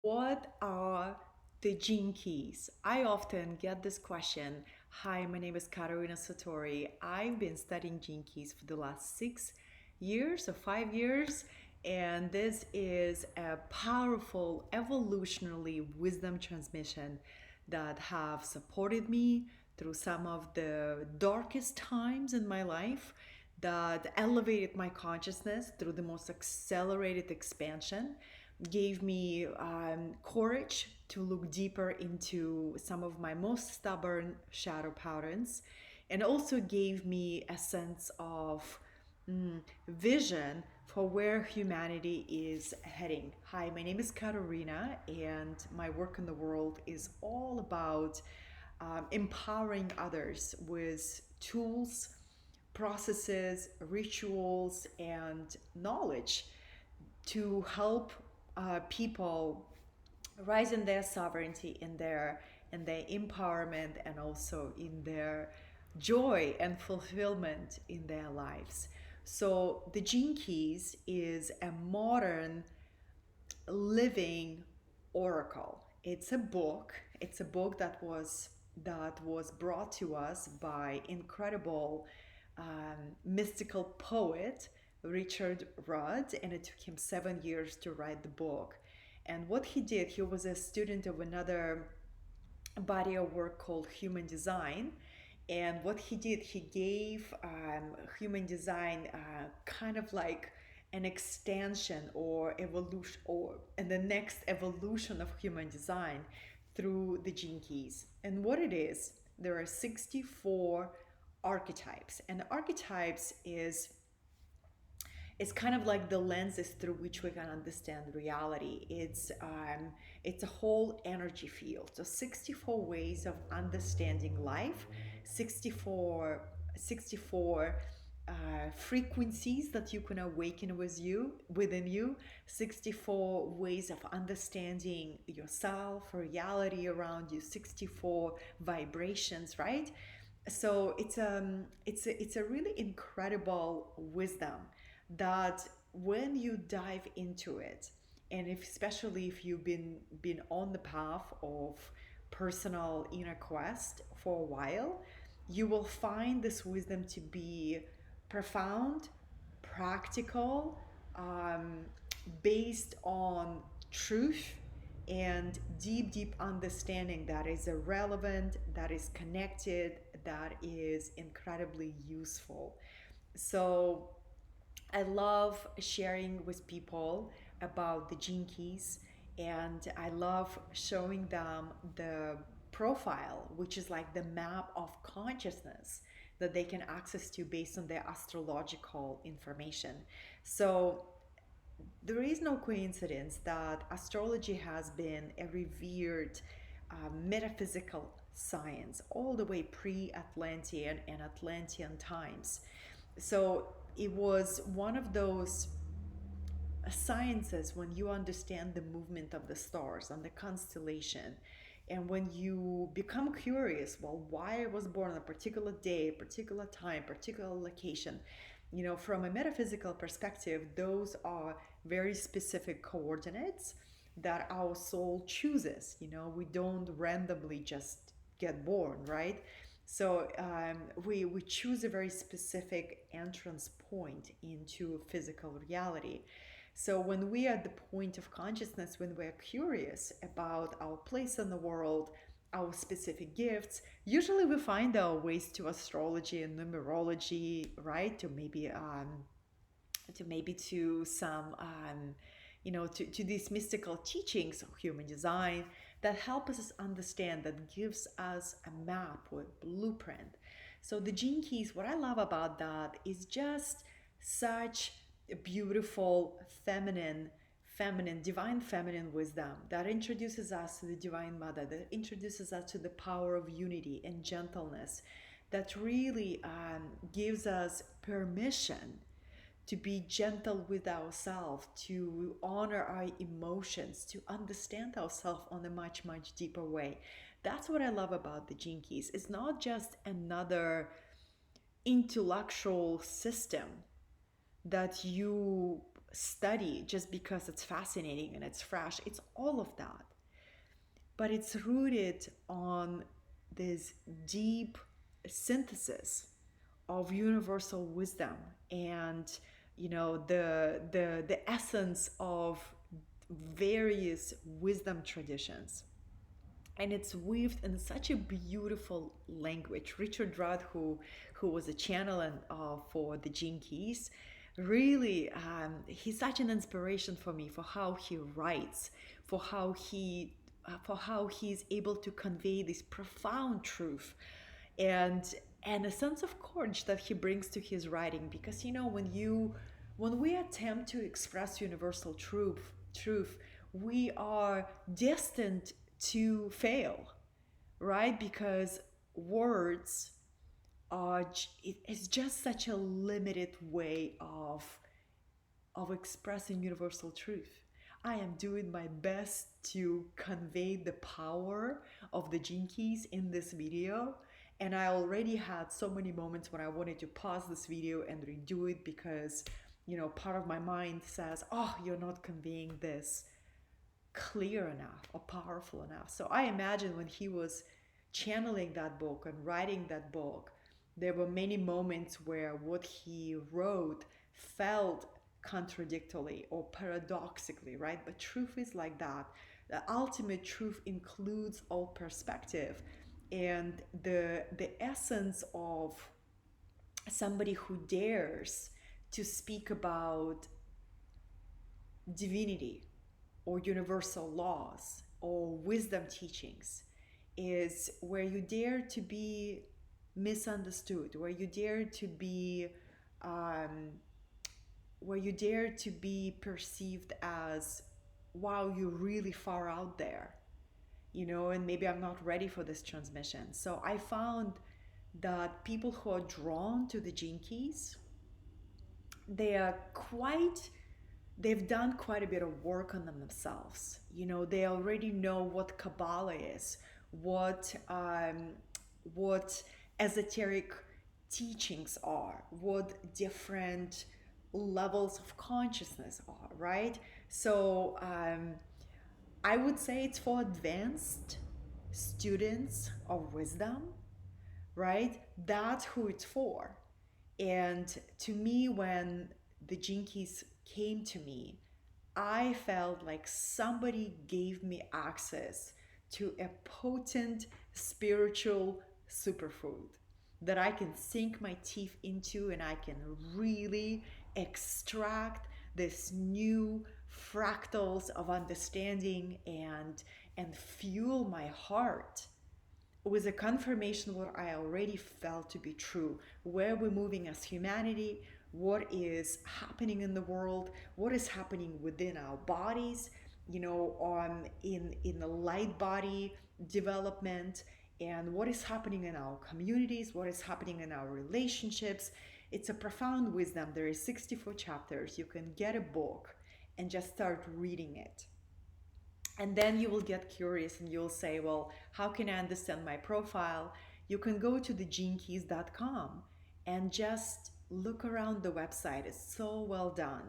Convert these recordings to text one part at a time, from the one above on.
What are the gene keys? I often get this question. Hi, my name is Katerina Satori. I've been studying gene keys for the last 6 years or 5 years, and this is a powerful evolutionary wisdom transmission that have supported me through some of the darkest times in my life, that elevated my consciousness through the most accelerated expansion, gave me courage to look deeper into some of my most stubborn shadow patterns, and also gave me a sense of vision for where humanity is heading. Hi, my name is Katerina, and my work in the world is all about empowering others with tools, processes, rituals, and knowledge to help people rise in their sovereignty, in their empowerment, and also in their joy and fulfillment in their lives. So the Gene Keys is a modern living oracle. It's a book. It's a book that was brought to us by incredible mystical poet Richard Rudd, and it took him 7 years to write the book. And what he did, he was a student of another body of work called Human Design. And what he did, he gave human design kind of like an extension or evolution, or and the next evolution of human design through the gene keys. And what it is, there are 64 archetypes, and archetypes is it's kind of like the lenses through which we can understand reality. It's a whole energy field. So 64 ways of understanding life, 64 frequencies that you can awaken within you, 64 ways of understanding yourself, reality around you, 64 vibrations, right? So it's a really incredible wisdom that when you dive into it, and especially if you've been on the path of personal inner quest for a while, you will find this wisdom to be profound, practical, um, based on truth and deep understanding that is relevant, that is connected, that is incredibly useful. So I love sharing with people about the gene keys, and I love showing them the profile, which is like the map of consciousness that they can access to based on their astrological information. So there is no coincidence that astrology has been a revered metaphysical science all the way pre-Atlantean and Atlantean times. So it was one of those sciences when you understand the movement of the stars and the constellation, and when you become curious, well, why I was born on a particular day, particular time, particular location. From a metaphysical perspective, those are very specific coordinates that our soul chooses. We don't randomly just get born, right? So we choose a very specific entrance point into physical reality. So when we are at the point of consciousness, when we're curious about our place in the world, our specific gifts, usually we find our ways to astrology and numerology, right? To some to these mystical teachings of human design that help us understand, that gives us a map or a blueprint. So the gene keys, what I love about that is just such a beautiful divine feminine wisdom that introduces us to the divine mother, that introduces us to the power of unity and gentleness, that really gives us permission to be gentle with ourselves, to honor our emotions, to understand ourselves on a much deeper way. That's what I love about the Gene Keys. It's not just another intellectual system that you study just because it's fascinating and it's fresh. It's all of that. But it's rooted on this deep synthesis of universal wisdom and the essence of various wisdom traditions, and it's weaved in such a beautiful language. Richard Rudd, who was a channel for the Gene Keys, really, he's such an inspiration for me for how he writes, for how he's able to convey this profound truth, and a sense of courage that he brings to his writing. Because when we attempt to express universal truth, we are destined to fail, right? Because words it's just such a limited way of expressing universal truth. I am doing my best to convey the power of the Gene Keys in this video. And I already had so many moments when I wanted to pause this video and redo it because, part of my mind says, oh, you're not conveying this clear enough or powerful enough. So I imagine when he was channeling that book and writing that book, there were many moments where what he wrote felt contradictory or paradoxically, right? But truth is like that. The ultimate truth includes all perspective. And the essence of somebody who dares to speak about divinity or universal laws or wisdom teachings is where you dare to be misunderstood, um, where you dare to be perceived as, wow, you're really far out there, and maybe I'm not ready for this transmission. So I found that people who are drawn to the Gene Keys, they are quite they've done quite a bit of work on themselves. They already know what Kabbalah is, what esoteric teachings are, what different levels of consciousness are, right? So I would say it's for advanced students of wisdom, right? That's who it's for. And to me, when the Gene Keys came to me, I felt like somebody gave me access to a potent spiritual superfood that I can sink my teeth into, and I can really extract this new fractals of understanding and fuel my heart with a confirmation what I already felt to be true. Where we're moving as humanity, what is happening in the world, what is happening within our bodies, in the light body development, and what is happening in our communities, what is happening in our relationships. It's a profound wisdom. There is 64 chapters. You can get a book and just start reading it. And then you will get curious and you'll say, well, how can I understand my profile? You can go to thegenekeys.com and just look around the website. It's so well done.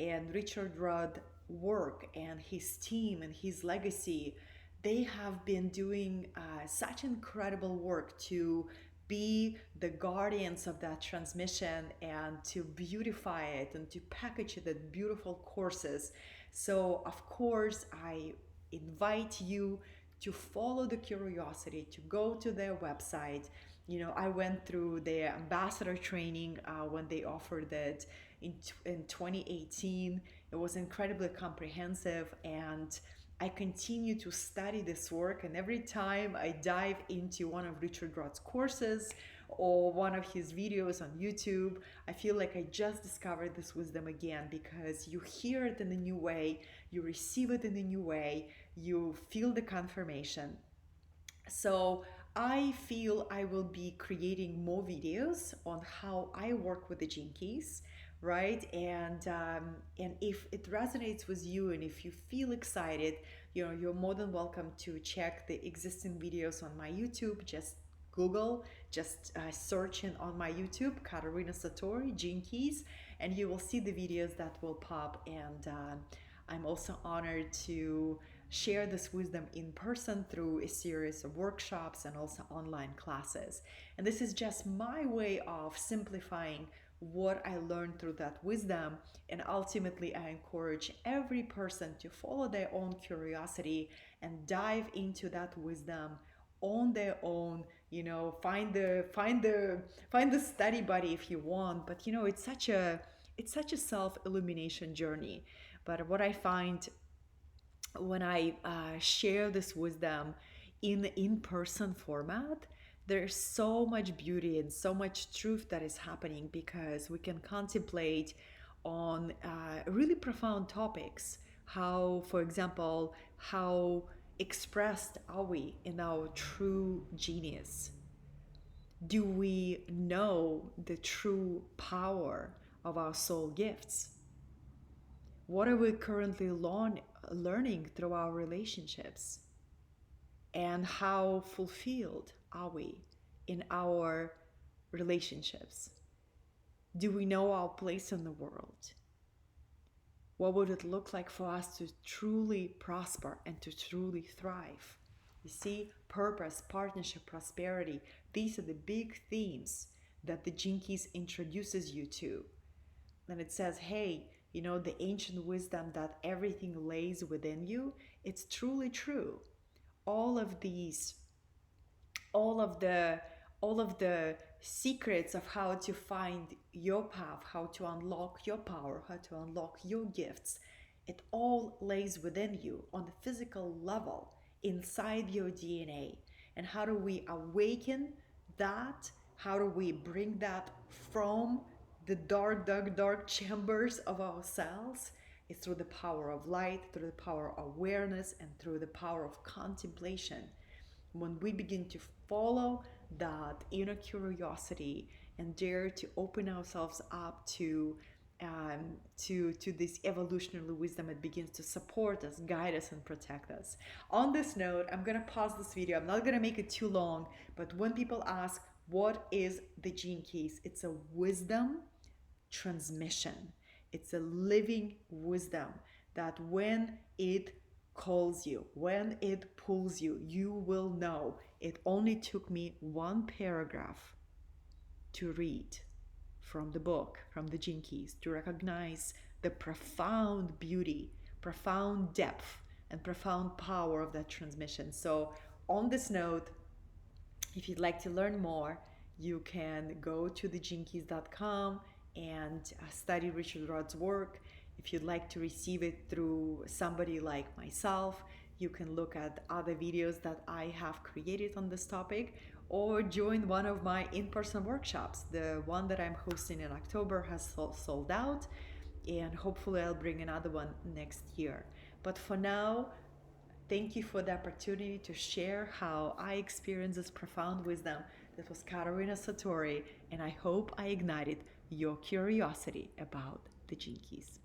And Richard Rudd work and his team and his legacy, they have been doing such incredible work to be the guardians of that transmission and to beautify it and to package it in beautiful courses. So, of course, I invite you to follow the curiosity, to go to their website. I went through their ambassador training when they offered it in 2018. It was incredibly comprehensive, and I continue to study this work. And every time I dive into one of Richard Rudd's courses or one of his videos on YouTube, I feel like I just discovered this wisdom again, because you hear it in a new way, you receive it in a new way, you feel the confirmation. So I feel I will be creating more videos on how I work with the Gene Keys, right? And if it resonates with you and if you feel excited, you're more than welcome to check the existing videos on my YouTube. Just Google, just search in on my YouTube, Katerina Satori, Gene Keys, And you will see the videos that will pop. And I'm also honored to share this wisdom in person through a series of workshops and also online classes. And this is just my way of simplifying what I learned through that wisdom. And ultimately, I encourage every person to follow their own curiosity and dive into that wisdom on their own. Find the study buddy if you want, but it's such a self illumination journey. But what I find when I share this wisdom in in-person format, there's so much beauty and so much truth that is happening, because we can contemplate on really profound topics. How, for example, how expressed are we in our true genius? Do we know the true power of our soul gifts? What are we currently learning through our relationships? And how fulfilled are we in our relationships? Do we know our place in the world? What would it look like for us to truly prosper and to truly thrive? You see, purpose, partnership, prosperity, these are the big themes that the Jinkies introduces you to. And it says, hey, the ancient wisdom that everything lays within you, it's truly true. All of these, all of the all of the secrets of how to find your path, how to unlock your power, how to unlock your gifts, it all lays within you on the physical level, inside your DNA. And how do we awaken that? How do we bring that from the dark, dark, dark chambers of ourselves? It's through the power of light, through the power of awareness, and through the power of contemplation. When we begin to follow that inner curiosity and dare to open ourselves up to this evolutionary wisdom, it begins to support us, guide us, and protect us. On this note, I'm gonna pause this video. I'm not gonna make it too long, but when people ask what is the Gene Keys, it's a wisdom transmission. It's a living wisdom that when it calls you, when it pulls you, you will know. It only took me one paragraph to read from the book, from the Gene Keys, to recognize the profound beauty, profound depth, and profound power of that transmission. So, on this note, if you'd like to learn more, you can go to thegenekeys.com and study Richard Rudd's work. If you'd like to receive it through somebody like myself, you can look at other videos that I have created on this topic, or join one of my in-person workshops. The one that I'm hosting in October has sold out, and hopefully I'll bring another one next year. But for now, thank you for the opportunity to share how I experienced this profound wisdom. This was Katerina Satori, and I hope I ignited your curiosity about the Gene Keys.